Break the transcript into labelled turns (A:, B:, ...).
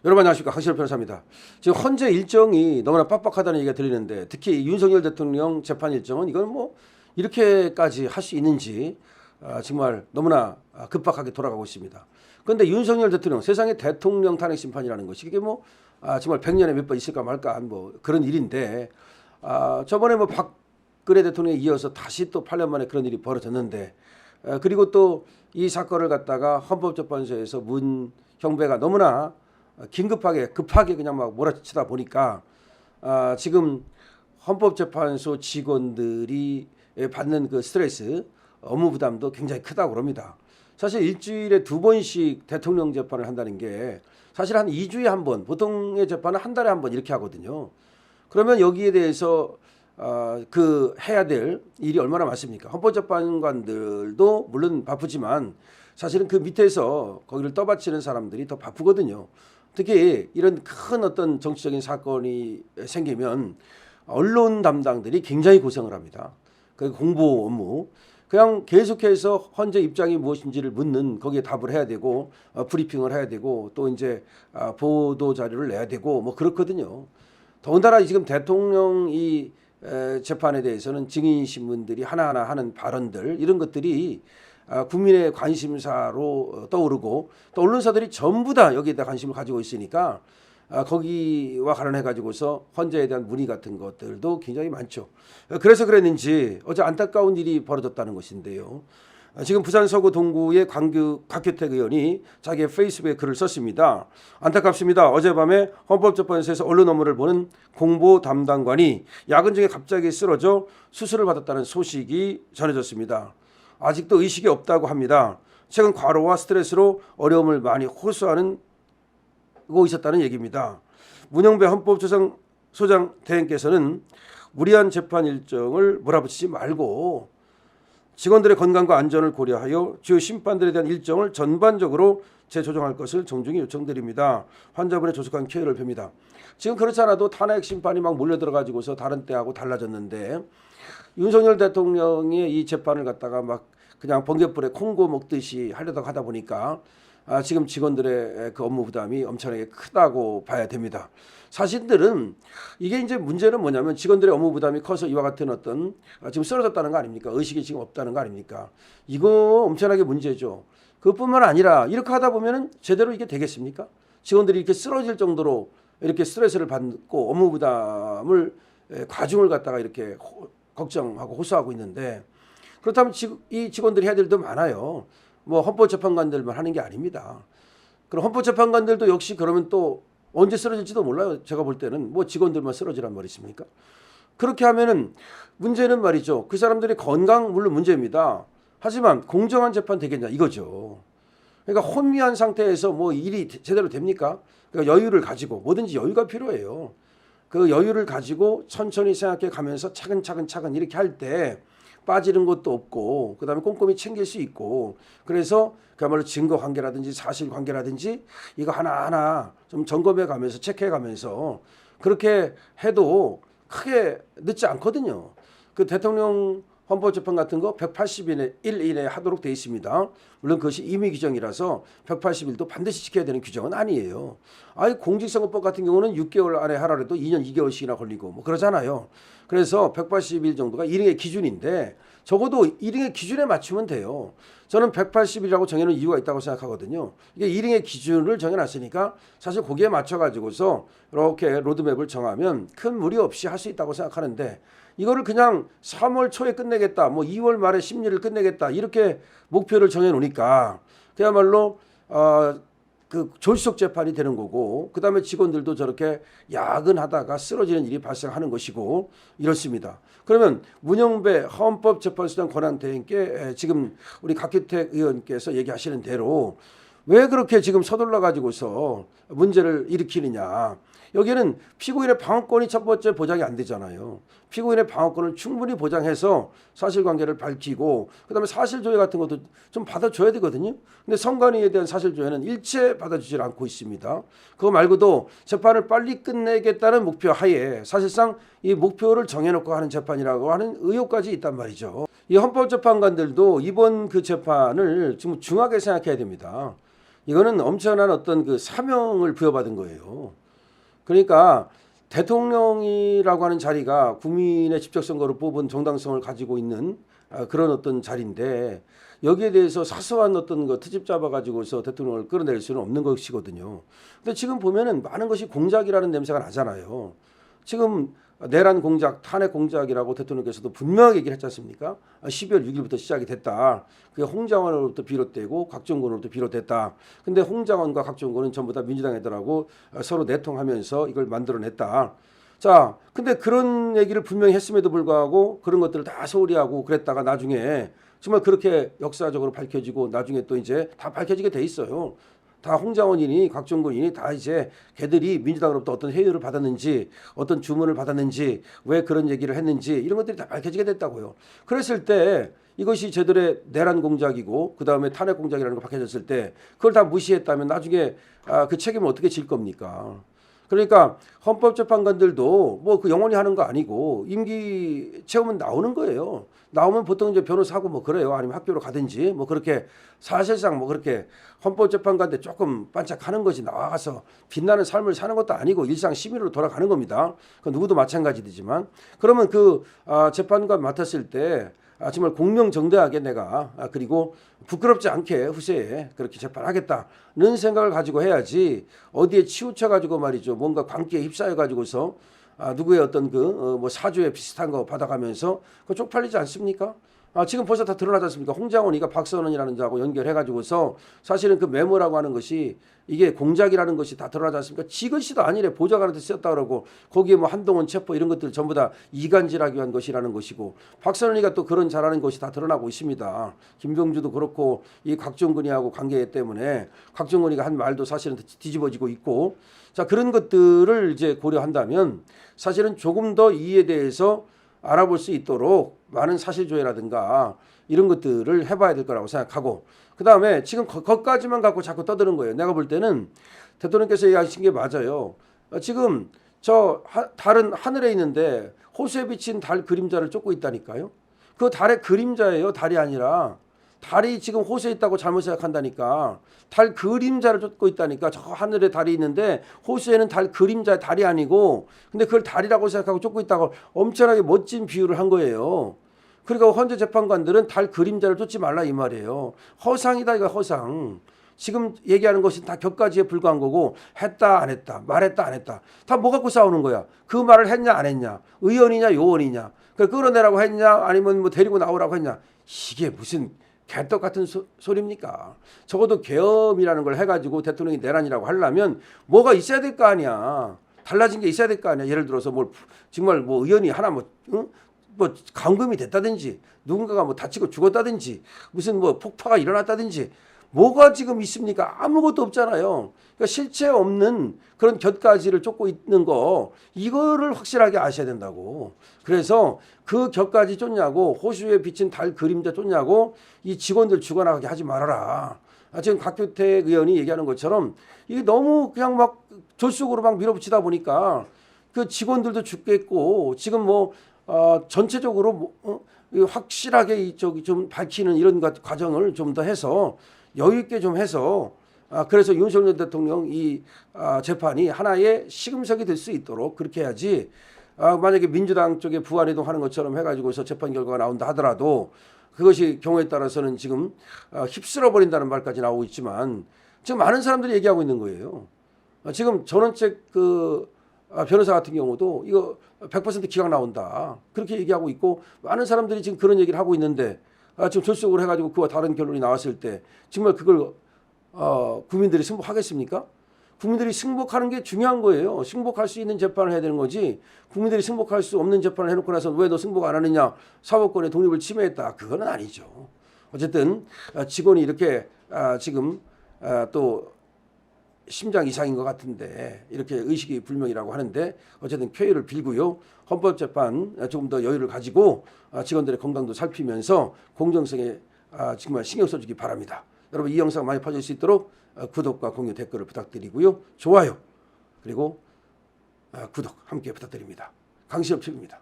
A: 여러분 안녕하십니까, 강신호 변호사입니다. 지금 헌재 일정이 너무나 빡빡하다는 얘기가 들리는데, 특히 윤석열 대통령 재판 일정은 이건 뭐 이렇게까지 할 수 있는지 정말 너무나 급박하게 돌아가고 있습니다. 그런데 윤석열 대통령, 세상에 대통령 탄핵 심판이라는 것이 이게 뭐 정말 100년에 몇 번 있을까 말까 한 뭐 그런 일인데, 저번에 뭐 박근혜 대통령에 이어서 다시 또 8년 만에 그런 일이 벌어졌는데, 그리고 또 이 사건을 갖다가 헌법재판소에서 문 형배가 너무나 급하게 그냥 막 몰아치다 보니까 지금 헌법재판소 직원들이 받는 그 스트레스, 업무 부담도 굉장히 크다고 그럽니다. 사실 일주일에 2번씩 대통령 재판을 한다는 게 사실 한 2주에 한 번, 보통의 재판은 한 달에 한 번 이렇게 하거든요. 그러면 여기에 대해서 그 해야 될 일이 얼마나 많습니까? 헌법재판관들도 물론 바쁘지만 사실은 그 밑에서 거기를 떠받치는 사람들이 더 바쁘거든요. 특히 이런 큰 어떤 정치적인 사건이 생기면 언론 담당들이 굉장히 고생을 합니다. 그 공보 업무, 그냥 계속해서 헌재 입장이 무엇인지를 묻는, 거기에 답을 해야 되고 브리핑을 해야 되고 또 이제 보도 자료를 내야 되고 뭐 그렇거든요. 더군다나 지금 대통령 이 재판에 대해서는 증인 신문들이 하나하나 하는 발언들, 이런 것들이 국민의 관심사로 떠오르고 또 언론사들이 전부 다 여기에다 관심을 가지고 있으니까 거기와 관련해 가지고서 헌재에 대한 문의 같은 것들도 굉장히 많죠. 그래서 그랬는지 어제 안타까운 일이 벌어졌다는 것인데요. 지금 부산 서구 동구의 곽규택 의원이 자기의 페이스북에 글을 썼습니다. 안타깝습니다. 어젯밤에 헌법재판소에서 언론 업무를 보는 공보 담당관이 야근 중에 갑자기 쓰러져 수술을 받았다는 소식이 전해졌습니다. 아직도 의식이 없다고 합니다. 최근 과로와 스트레스로 어려움을 많이 호소하고 있었다는 얘기입니다. 문영배 헌법소장 대행께서는 무리한 재판 일정을 몰아붙이지 말고 직원들의 건강과 안전을 고려하여 주요 심판들에 대한 일정을 전반적으로 재조정할 것을 정중히 요청드립니다. 환자분의 조속한 쾌유를 빕니다. 지금 그렇지 않아도 탄핵 심판이 막 몰려들어가지고서 다른 때하고 달라졌는데, 윤석열 대통령의 이 재판을 갖다가 막 그냥 번갯불에 콩고 먹듯이 하려다가 하다 보니까 지금 직원들의 그 업무 부담이 엄청나게 크다고 봐야 됩니다. 사실들은 이게 이제 문제는 뭐냐면 직원들의 업무 부담이 커서 이와 같은 어떤 지금 쓰러졌다는 거 아닙니까? 의식이 지금 없다는 거 아닙니까? 이거 엄청나게 문제죠. 그뿐만 아니라 이렇게 하다 보면은 제대로 이게 되겠습니까? 직원들이 이렇게 쓰러질 정도로 이렇게 스트레스를 받고 업무 부담을 과중을 갖다가 이렇게 걱정하고 호소하고 있는데, 그렇다면 이 직원들이 해야 될 일도 많아요. 뭐 헌법재판관들만 하는 게 아닙니다. 그럼 헌법재판관들도 역시 그러면 또 언제 쓰러질지도 몰라요. 제가 볼 때는 뭐 직원들만 쓰러지란 말이십니까? 그렇게 하면은 문제는 말이죠. 그 사람들의 건강 물론 문제입니다. 하지만 공정한 재판 되겠냐 이거죠. 그러니까 혼미한 상태에서 뭐 일이 제대로 됩니까? 그러니까 여유를 가지고, 뭐든지 여유가 필요해요. 그 여유를 가지고 천천히 생각해 가면서 차근차근 이렇게 할 때 빠지는 것도 없고, 그다음에 꼼꼼히 챙길 수 있고, 그래서 그야말로 증거 관계라든지 사실 관계라든지 이거 하나하나 좀 점검해 가면서 체크해 가면서 그렇게 해도 크게 늦지 않거든요. 그 대통령 헌법재판 같은 거 180일 이내에 하도록 돼 있습니다. 물론 그것이 임의 규정이라서 180일도 반드시 지켜야 되는 규정은 아니에요. 아니 공직선거법 같은 경우는 6개월 안에 하라고 해도 2년 2개월씩이나 걸리고 뭐 그러잖아요. 그래서 180일 정도가 일행의 기준인데 적어도 일행의 기준에 맞추면 돼요. 저는 180일이라고 정해놓은 이유가 있다고 생각하거든요. 이게 일행의 기준을 정해놨으니까 사실 거기에 맞춰가지고서 이렇게 로드맵을 정하면 큰 무리 없이 할 수 있다고 생각하는데, 이거를 그냥 3월 초에 끝내겠다, 뭐 2월 말에 심리를 끝내겠다 이렇게 목표를 정해놓으니까 그야말로 그 졸속 재판이 되는 거고, 그다음에 직원들도 저렇게 야근하다가 쓰러지는 일이 발생하는 것이고 이렇습니다. 그러면 문영배 헌법재판소장 권한대행께 지금 우리 곽규택 의원께서 얘기하시는 대로 왜 그렇게 지금 서둘러 가지고서 문제를 일으키느냐. 여기는 피고인의 방어권이 첫 번째 보장이 안 되잖아요. 피고인의 방어권을 충분히 보장해서 사실관계를 밝히고 그다음에 사실조회 같은 것도 좀 받아줘야 되거든요. 근데 선관위에 대한 사실조회는 일체 받아주지 않고 있습니다. 그거 말고도 재판을 빨리 끝내겠다는 목표 하에 사실상 이 목표를 정해놓고 하는 재판이라고 하는 의혹까지 있단 말이죠. 이 헌법재판관들도 이번 그 재판을 지금 중하게 생각해야 됩니다. 이거는 엄청난 어떤 그 사명을 부여받은 거예요. 그러니까 대통령이라고 하는 자리가 국민의 직접 선거로 뽑은 정당성을 가지고 있는 그런 어떤 자리인데 여기에 대해서 사소한 어떤 거 트집 잡아가지고서 대통령을 끌어낼 수는 없는 것이거든요. 근데 지금 보면은 많은 것이 공작이라는 냄새가 나잖아요. 지금 내란 공작, 탄핵 공작이라고 대통령께서도 분명하게 얘기를 했지 않습니까? 12월 6일부터 시작이 됐다. 그게 홍장원으로부터 비롯되고 각종군으로부터 비롯됐다. 근데 홍장원과 각종군은 전부 다 민주당 애들하고 서로 내통하면서 이걸 만들어냈다. 자, 근데 그런 얘기를 분명히 했음에도 불구하고 그런 것들을 다 소홀히하고 그랬다가 나중에 정말 그렇게 역사적으로 밝혀지고 나중에 또 이제 다 밝혀지게 돼 있어요. 다 홍장원이니 각종군이니 다 이제 걔들이 민주당으로부터 어떤 회유를 받았는지 어떤 주문을 받았는지 왜 그런 얘기를 했는지 이런 것들이 다 밝혀지게 됐다고요. 그랬을 때 이것이 저들의 내란 공작이고 그다음에 탄핵 공작이라는 거 밝혀졌을 때 그걸 다 무시했다면 나중에 그 책임을 어떻게 질 겁니까? 그러니까 헌법재판관들도 뭐 그 영원히 하는 거 아니고 임기 채우면 나오는 거예요. 나오면 보통 이제 변호사하고 뭐 그래요. 아니면 학교로 가든지 뭐 그렇게 사실상 뭐 그렇게 헌법재판관들 조금 반짝하는 거지 나와서 빛나는 삶을 사는 것도 아니고 일상 시민으로 돌아가는 겁니다. 그 누구도 마찬가지지만 그러면 그 재판관 맡았을 때 정말 공명정대하게 내가 그리고 부끄럽지 않게 후세에 그렇게 재판하겠다는 생각을 가지고 해야지 어디에 치우쳐 가지고 말이죠 뭔가 광기에 휩싸여 가지고서 누구의 어떤 그 뭐 사주에 비슷한 거 받아가면서 그 쪽팔리지 않습니까? 지금 벌써 다 드러나지 않습니까? 홍장원이가 박선원이라는 자하고 연결해가지고서 사실은 그 메모라고 하는 것이 이게 공작이라는 것이 다 드러나지 않습니까? 지글씨도 아니래 보좌관한테 쓰였다 그러고 거기에 뭐 한동훈 체포 이런 것들 전부 다 이간질하기 위한 것이라는 것이고 박선원이가 또 그런 잘하는 것이 다 드러나고 있습니다. 김병주도 그렇고 이 곽종근이하고 관계 때문에 곽종근이가 한 말도 사실은 뒤집어지고 있고 자 그런 것들을 이제 고려한다면 사실은 조금 더 이에 대해서 알아볼 수 있도록 많은 사실 조회라든가 이런 것들을 해봐야 될 거라고 생각하고 그 다음에 지금 거기까지만 갖고 자꾸 떠드는 거예요. 내가 볼 때는 대통령께서 얘기하신 게 맞아요. 지금 저 달은 하늘에 있는데 호수에 비친 달 그림자를 쫓고 있다니까요. 그 달의 그림자예요. 달이 아니라. 달이 지금 호수에 있다고 잘못 생각한다니까. 달 그림자를 쫓고 있다니까. 저 하늘에 달이 있는데 호수에는 달 그림자 달이 아니고 근데 그걸 달이라고 생각하고 쫓고 있다고 엄청나게 멋진 비유를 한 거예요. 그러니까 헌재 재판관들은 달 그림자를 쫓지 말라 이 말이에요. 허상이다 이거 허상. 지금 얘기하는 것이 다 격가지에 불과한 거고 했다 안 했다 말했다 안 했다 다 뭐 갖고 싸우는 거야. 그 말을 했냐 안 했냐 의원이냐 요원이냐 그걸 끌어내라고 했냐 아니면 뭐 데리고 나오라고 했냐 이게 무슨 개떡 같은 소리입니까? 적어도 계엄이라는 걸 해가지고 대통령이 내란이라고 하려면 뭐가 있어야 될 거 아니야. 달라진 게 있어야 될 거 아니야. 예를 들어서 뭐 정말 뭐 의원이 하나 뭐 감금이 됐다든지 누군가가 뭐 다치고 죽었다든지 무슨 뭐 폭파가 일어났다든지 뭐가 지금 있습니까? 아무것도 없잖아요. 그러니까 실체 없는 그런 곁가지를 쫓고 있는 거 이거를 확실하게 아셔야 된다고. 그래서 그 곁가지 쫓냐고 호수에 비친 달 그림자 쫓냐고 이 직원들 죽어나가게 하지 말아라. 지금 곽규택 의원이 얘기하는 것처럼 이게 너무 그냥 막 졸속으로 막 밀어붙이다 보니까 그 직원들도 죽겠고 지금 뭐 전체적으로 확실하게 이쪽이 좀 밝히는 이런 과정을 좀 더 해서 여유 있게 좀 해서 그래서 윤석열 대통령 이 재판이 하나의 시금석이 될 수 있도록 그렇게 해야지 만약에 민주당 쪽에 부안이동하는 것처럼 해가지고서 재판 결과가 나온다 하더라도 그것이 경우에 따라서는 지금 휩쓸어 버린다는 말까지 나오고 있지만 지금 많은 사람들이 얘기하고 있는 거예요. 지금 전원책 그 변호사 같은 경우도 이거 100% 기각 나온다 그렇게 얘기하고 있고 많은 사람들이 지금 그런 얘기를 하고 있는데 지금 졸속으로 해가지고 그와 다른 결론이 나왔을 때 정말 그걸 국민들이 승복하겠습니까? 국민들이 승복하는 게 중요한 거예요. 승복할 수 있는 재판을 해야 되는 거지 국민들이 승복할 수 없는 재판을 해놓고 나서 왜 너 승복 안 하느냐 사법권의 독립을 침해했다 그거는 아니죠. 어쨌든 직원이 이렇게 지금 또 심장 이상인 것 같은데 이렇게 의식이 불명이라고 하는데 어쨌든 쾌유를 빌고요. 헌법재판 조금 더 여유를 가지고 직원들의 건강도 살피면서 공정성에 정말 신경 써주기 바랍니다. 여러분 이 영상 많이 퍼질 수 있도록 구독과 공유 댓글을 부탁드리고요. 좋아요 그리고 구독 함께 부탁드립니다. 강시엽 TV입니다.